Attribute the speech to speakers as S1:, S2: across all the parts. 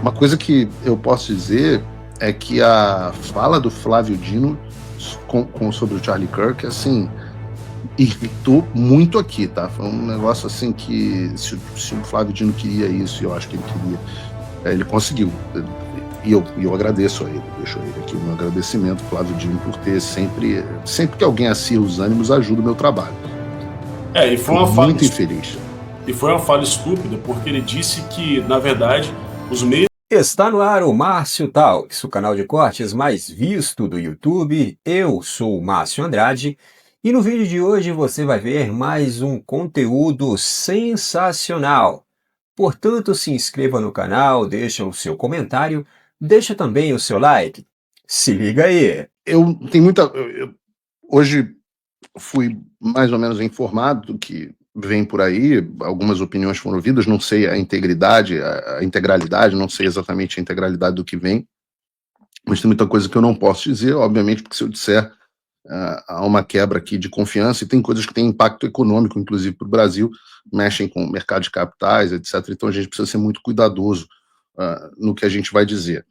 S1: Uma coisa que eu posso dizer é que a fala do Flávio Dino sobre o Charlie Kirk, assim, irritou muito aqui, tá? Foi um negócio assim que, se o Flávio Dino queria isso, eu acho que ele queria, ele conseguiu. E eu agradeço a ele, deixo a ele aqui o meu agradecimento, Flávio Dino, por ter sempre que alguém acirra os ânimos, ajuda o meu trabalho.
S2: E
S1: Fico muito infeliz.
S2: E foi uma fala estúpida, porque ele disse que, na verdade, os meios...
S3: Está no ar o Márcio Talks, o canal de cortes mais visto do YouTube. Eu sou o Márcio Andrade e no vídeo de hoje você vai ver mais um conteúdo sensacional. Portanto, se inscreva no canal, deixa o seu comentário, deixa também o seu like. Se liga aí!
S1: Hoje fui mais ou menos informado do que vem por aí, algumas opiniões foram ouvidas, não sei a integralidade, não sei exatamente a integralidade do que vem, mas tem muita coisa que eu não posso dizer, obviamente, porque se eu disser, há uma quebra aqui de confiança, e tem coisas que têm impacto econômico, inclusive para o Brasil, mexem com o mercado de capitais, etc. Então a gente precisa ser muito cuidadoso no que a gente vai dizer.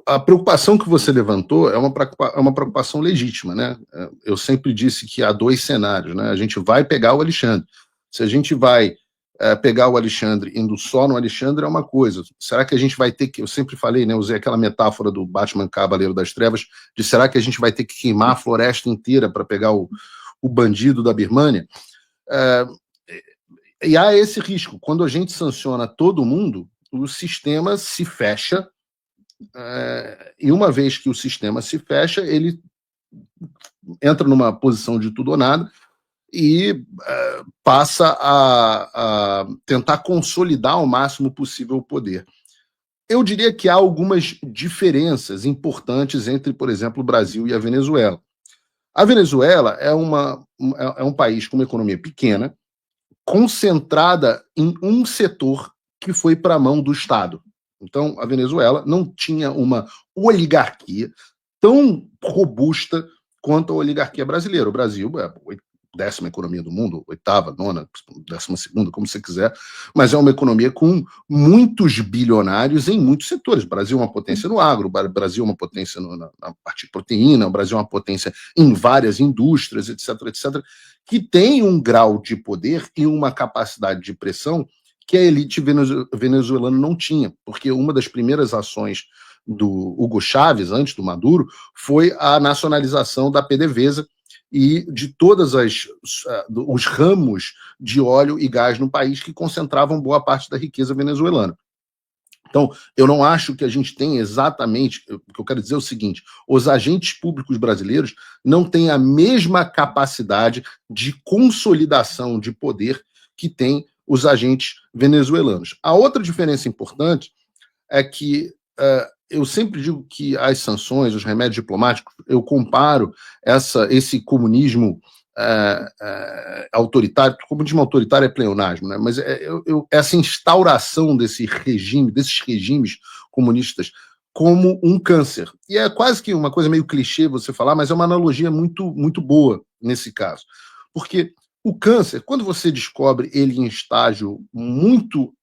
S1: A preocupação que você levantou é uma preocupação legítima, né? Eu sempre disse que há dois cenários, né? A gente vai pegar o Alexandre. Se a gente vai pegar o Alexandre indo só no Alexandre é uma coisa. Será que a gente vai ter que... Eu sempre falei, né? Usei aquela metáfora do Batman Cavaleiro das Trevas, de será que a gente vai ter que queimar a floresta inteira para pegar o bandido da Birmânia? E há esse risco. Quando a gente sanciona todo mundo, o sistema se fecha, e uma vez que o sistema se fecha, ele entra numa posição de tudo ou nada e passa a tentar consolidar o máximo possível o poder. Eu diria que há algumas diferenças importantes entre, por exemplo, o Brasil e a Venezuela. A Venezuela é um país com uma economia pequena, concentrada em um setor que foi para a mão do Estado. Então, a Venezuela não tinha uma oligarquia tão robusta quanto a oligarquia brasileira. O Brasil é a 10ª economia do mundo, 8ª, 9ª, 12ª, como você quiser, mas é uma economia com muitos bilionários em muitos setores. O Brasil é uma potência no agro, o Brasil é uma potência na parte de proteína, o Brasil é uma potência em várias indústrias, etc., etc., que tem um grau de poder e uma capacidade de pressão que a elite venezuelana não tinha, porque uma das primeiras ações do Hugo Chávez, antes do Maduro, foi a nacionalização da PDVSA e de todos os ramos de óleo e gás no país que concentravam boa parte da riqueza venezuelana. Então, eu não acho que a gente tem exatamente... O que eu quero dizer é o seguinte: os agentes públicos brasileiros não têm a mesma capacidade de consolidação de poder que tem os agentes venezuelanos. A outra diferença importante é que eu sempre digo que as sanções, os remédios diplomáticos, eu comparo esse comunismo autoritário. Comunismo autoritário é pleonasmo, né? Mas essa instauração desses regimes comunistas como um câncer. E é quase que uma coisa meio clichê você falar, mas é uma analogia muito, muito boa nesse caso. Porque o câncer, quando você descobre ele em estágio muito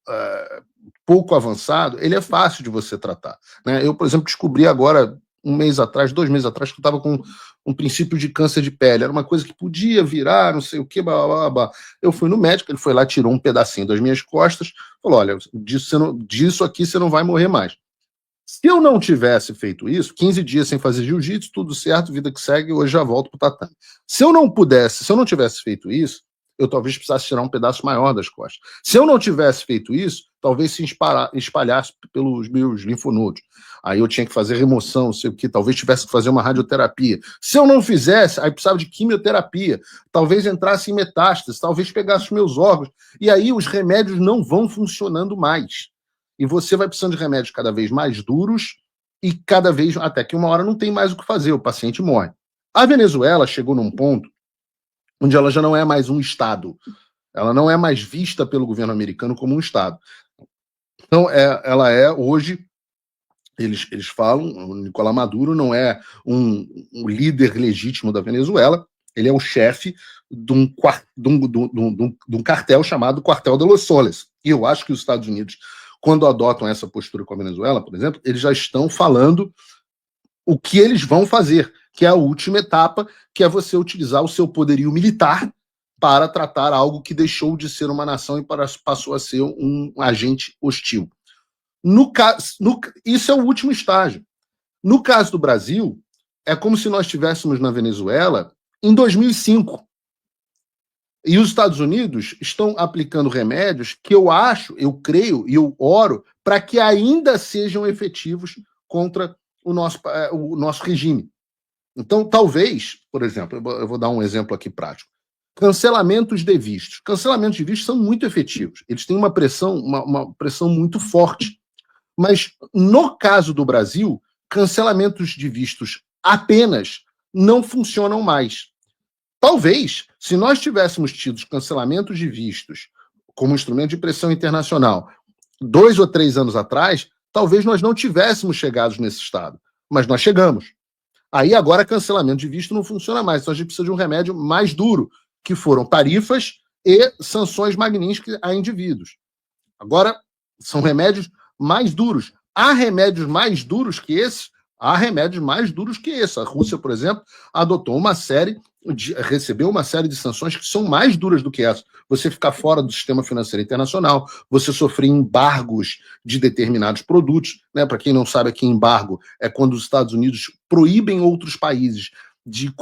S1: pouco avançado, ele é fácil de você tratar, né? Eu, por exemplo, descobri agora, 2 meses atrás, que eu estava com um princípio de câncer de pele. Era uma coisa que podia virar, não sei o que, blá, blá, blá. Eu fui no médico, ele foi lá, tirou um pedacinho das minhas costas, falou: olha, disso aqui você não vai morrer mais. Se eu não tivesse feito isso, 15 dias sem fazer jiu-jitsu, tudo certo, vida que segue, hoje já volto pro tatame. Se eu não tivesse feito isso, eu talvez precisasse tirar um pedaço maior das costas. Se eu não tivesse feito isso, talvez se espalhasse pelos meus linfonodos. Aí eu tinha que fazer remoção, não sei o que, talvez tivesse que fazer uma radioterapia. Se eu não fizesse, aí precisava de quimioterapia, talvez entrasse em metástase, talvez pegasse os meus órgãos, e aí os remédios não vão funcionando mais. E você vai precisando de remédios cada vez mais duros e cada vez, até que uma hora não tem mais o que fazer, o paciente morre. A Venezuela chegou num ponto onde ela já não é mais um Estado. Ela não é mais vista pelo governo americano como um Estado. Então, ela é, hoje, eles falam, o Nicolás Maduro não é um líder legítimo da Venezuela, ele é o chefe de um cartel chamado Cartel de Los Soles. E eu acho que os Estados Unidos, quando adotam essa postura com a Venezuela, por exemplo, eles já estão falando o que eles vão fazer, que é a última etapa, que é você utilizar o seu poderio militar para tratar algo que deixou de ser uma nação e passou a ser um agente hostil. Isso é o último estágio. No caso do Brasil, é como se nós estivéssemos na Venezuela em 2005. E os Estados Unidos estão aplicando remédios que eu acho, eu creio e eu oro para que ainda sejam efetivos contra o nosso regime. Então, talvez, por exemplo, eu vou dar um exemplo aqui prático. Cancelamentos de vistos. Cancelamentos de vistos são muito efetivos. Eles têm uma pressão muito forte. Mas, no caso do Brasil, cancelamentos de vistos apenas não funcionam mais. Talvez, se nós tivéssemos tido cancelamentos de vistos como instrumento de pressão internacional 2 ou 3 anos atrás, talvez nós não tivéssemos chegado nesse estado. Mas nós chegamos. Aí agora cancelamento de visto não funciona mais. Então a gente precisa de um remédio mais duro, que foram tarifas e sanções magníficas a indivíduos. Agora são remédios mais duros. Há remédios mais duros que esses? Há remédios mais duros que esse. A Rússia, por exemplo, recebeu uma série de sanções que são mais duras do que essa. Você ficar fora do sistema financeiro internacional, você sofrer embargos de determinados produtos, né? Para quem não sabe, aqui embargo é quando os Estados Unidos proíbem outros países de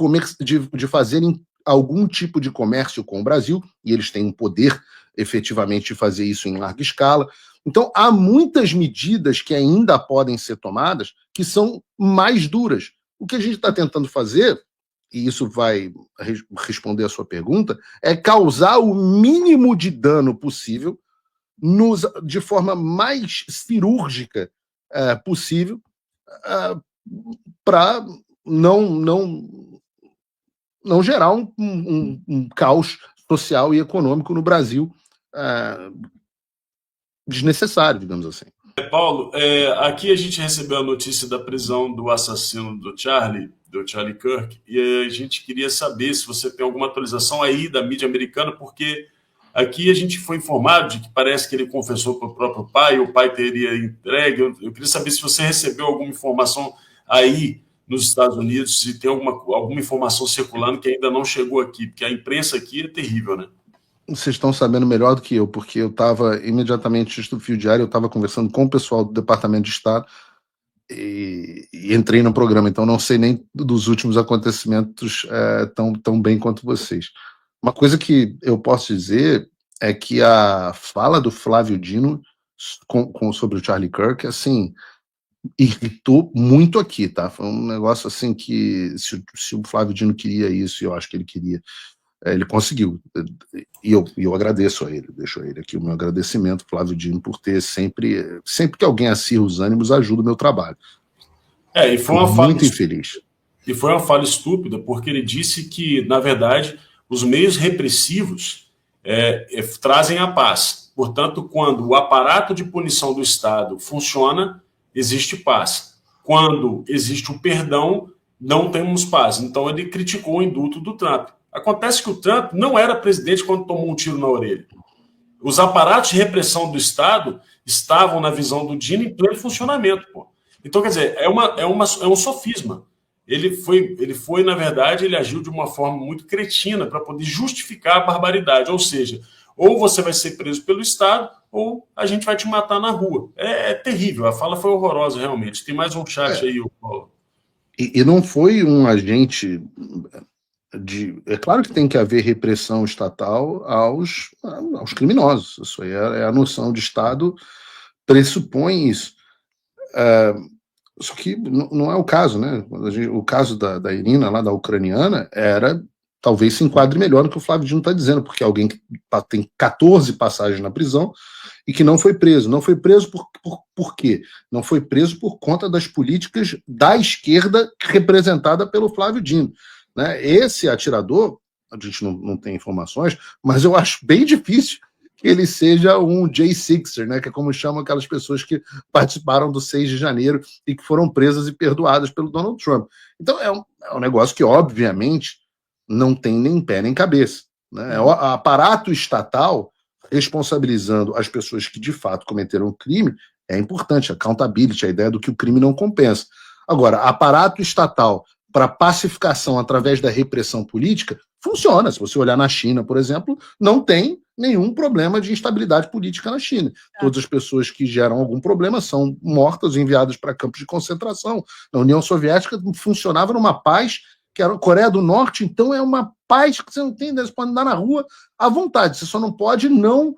S1: fazerem algum tipo de comércio com o Brasil, e eles têm um poder efetivamente de fazer isso em larga escala. Então, há muitas medidas que ainda podem ser tomadas que são mais duras. O que a gente está tentando fazer, e isso vai responder a sua pergunta, é causar o mínimo de dano possível de forma mais cirúrgica possível para não gerar um caos social e econômico no Brasil desnecessário, digamos assim.
S2: Paulo, aqui a gente recebeu a notícia da prisão do assassino do Charlie Kirk, e a gente queria saber se você tem alguma atualização aí da mídia americana, porque aqui a gente foi informado de que parece que ele confessou para o próprio pai, o pai teria entregue. Eu queria saber se você recebeu alguma informação aí nos Estados Unidos, se tem alguma informação circulando que ainda não chegou aqui, porque a imprensa aqui é terrível, né?
S1: Vocês estão sabendo melhor do que eu, porque eu estava imediatamente antes do Fio Diário, eu estava conversando com o pessoal do Departamento de Estado e entrei no programa, então não sei nem dos últimos acontecimentos tão bem quanto vocês. Uma coisa que eu posso dizer é que a fala do Flávio Dino sobre o Charlie Kirk, assim, irritou muito aqui, tá? Foi um negócio assim que se o Flávio Dino queria isso, e eu acho que ele queria, ele conseguiu, e eu agradeço a ele, deixo a ele aqui o meu agradecimento, Flávio Dino, por ter sempre que alguém acirra os ânimos, ajuda o meu trabalho.
S2: E foi uma fala
S1: muito infeliz.
S2: E foi uma fala estúpida, porque ele disse que, na verdade, os meios repressivos trazem a paz. Portanto, quando o aparato de punição do Estado funciona, existe paz. Quando existe o perdão, não temos paz. Então, ele criticou o indulto do Trump. Acontece que o Trump não era presidente quando tomou um tiro na orelha. Os aparatos de repressão do Estado estavam, na visão do Dino, em pleno funcionamento. Pô. Então, quer dizer, é um sofisma. Ele foi, na verdade, ele agiu de uma forma muito cretina para poder justificar a barbaridade. Ou seja, ou você vai ser preso pelo Estado, ou a gente vai te matar na rua. É terrível, a fala foi horrorosa, realmente. Tem mais um chat aí, Paulo.
S1: E não foi um agente... É claro que tem que haver repressão estatal aos criminosos. Isso aí é a noção de Estado, pressupõe isso. Só que não é o caso, né? O caso da Irina, lá da ucraniana, talvez se enquadre melhor no que o Flávio Dino está dizendo, porque alguém que tem 14 passagens na prisão e que não foi preso. Não foi preso por quê? Não foi preso por conta das políticas da esquerda representada pelo Flávio Dino. Né? Esse atirador, a gente não tem informações, mas eu acho bem difícil que ele seja um J6er, né? Que é como chamam aquelas pessoas que participaram do 6 de janeiro e que foram presas e perdoadas pelo Donald Trump. Então é um negócio que, obviamente, não tem nem pé nem cabeça. Né? O aparato estatal responsabilizando as pessoas que de fato cometeram o crime, é importante, accountability, a ideia do que o crime não compensa. Agora, aparato estatal para pacificação através da repressão política funciona. Se você olhar na China, por exemplo, não tem nenhum problema de instabilidade política na China. Todas as pessoas que geram algum problema são mortas, enviadas para campos de concentração. Na União Soviética funcionava numa paz que era a Coreia do Norte, então é uma paz que você não tem, você pode andar na rua à vontade, você só não pode não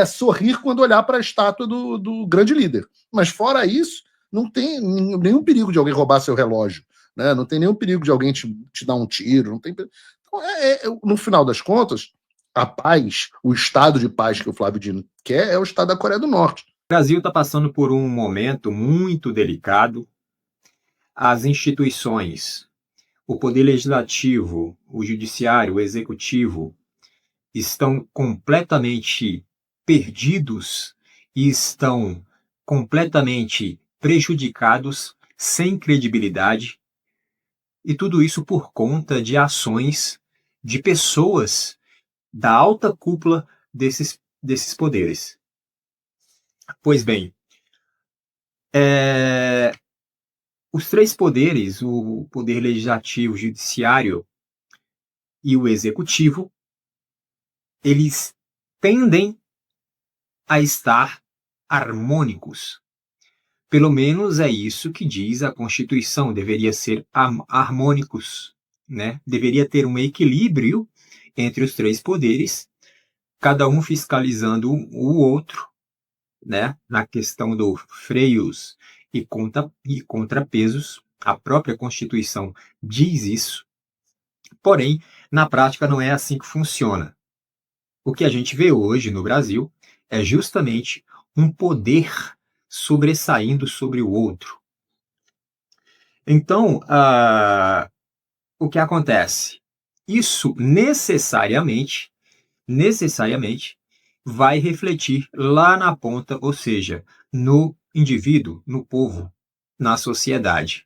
S1: sorrir quando olhar para a estátua do grande líder. Mas fora isso, não tem nenhum perigo de alguém roubar seu relógio, né? Não tem nenhum perigo de alguém te dar um tiro, não tem. Então, no final das contas, a paz, o estado de paz que o Flávio Dino quer é o estado da Coreia do Norte.
S3: O Brasil está passando por um momento muito delicado. As instituições, o poder legislativo, o judiciário, o executivo, estão completamente perdidos e estão completamente prejudicados, sem credibilidade, e tudo isso por conta de ações de pessoas da alta cúpula desses poderes. Pois bem, os três poderes, o poder legislativo, o judiciário e o executivo, eles tendem a estar harmônicos. Pelo menos é isso que diz a Constituição, deveria ser harmônicos, né? Deveria ter um equilíbrio entre os três poderes, cada um fiscalizando o outro, né? Na questão dos freios e contrapesos. A própria Constituição diz isso. Porém, na prática não é assim que funciona. O que a gente vê hoje no Brasil é justamente um poder sobressaindo sobre o outro. Então, o que acontece? Isso necessariamente vai refletir lá na ponta, ou seja, no indivíduo, no povo, na sociedade.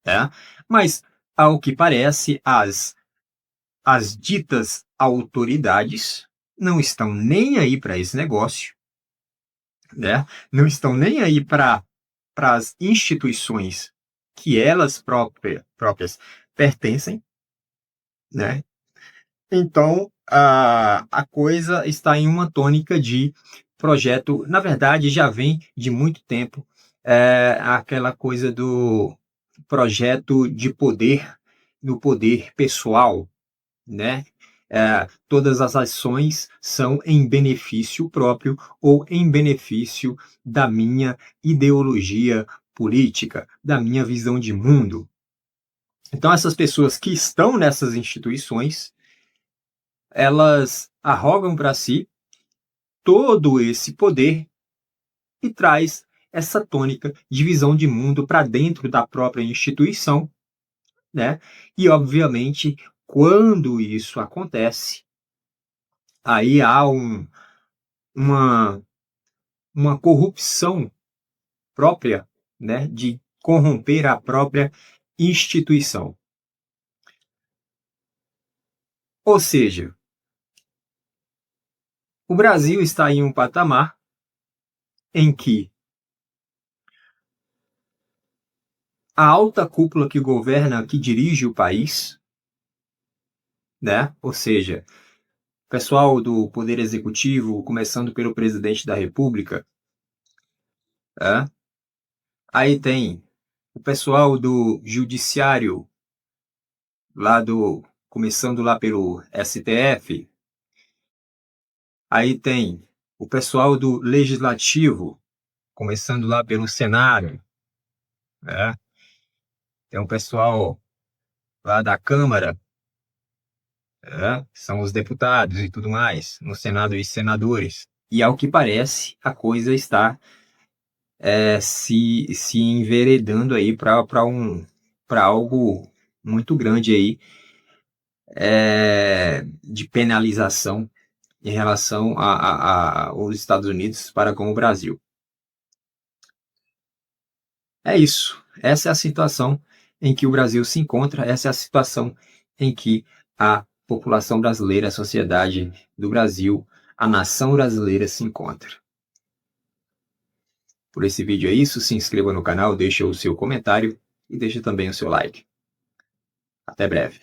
S3: Tá? Mas, ao que parece, as ditas autoridades não estão nem aí para esse negócio, né? Não estão nem aí para as instituições que elas próprias pertencem, né? Então, a coisa está em uma tônica de projeto, na verdade, já vem de muito tempo, aquela coisa do projeto de poder, no poder pessoal, né? Todas as ações são em benefício próprio ou em benefício da minha ideologia política, da minha visão de mundo. Então, essas pessoas que estão nessas instituições, elas arrogam para si todo esse poder e traz essa tônica de visão de mundo para dentro da própria instituição, né? E, obviamente, quando isso acontece, aí há uma corrupção própria, né, de corromper a própria instituição. Ou seja, o Brasil está em um patamar em que a alta cúpula que governa, que dirige o país, né, ou seja, pessoal do Poder Executivo, começando pelo Presidente da República, aí tem o pessoal do Judiciário, começando lá pelo STF, aí tem o pessoal do Legislativo, começando lá pelo Senado, tem o pessoal lá da Câmara, são os deputados e tudo mais, no Senado e senadores. E ao que parece, a coisa está se enveredando aí para algo muito grande aí, de penalização em relação aos Estados Unidos para com o Brasil. É isso. Essa é a situação em que o Brasil se encontra, essa é a situação em que a população brasileira, a sociedade do Brasil, a nação brasileira se encontra. Por esse vídeo é isso, se inscreva no canal, deixe o seu comentário e deixe também o seu like. Até breve.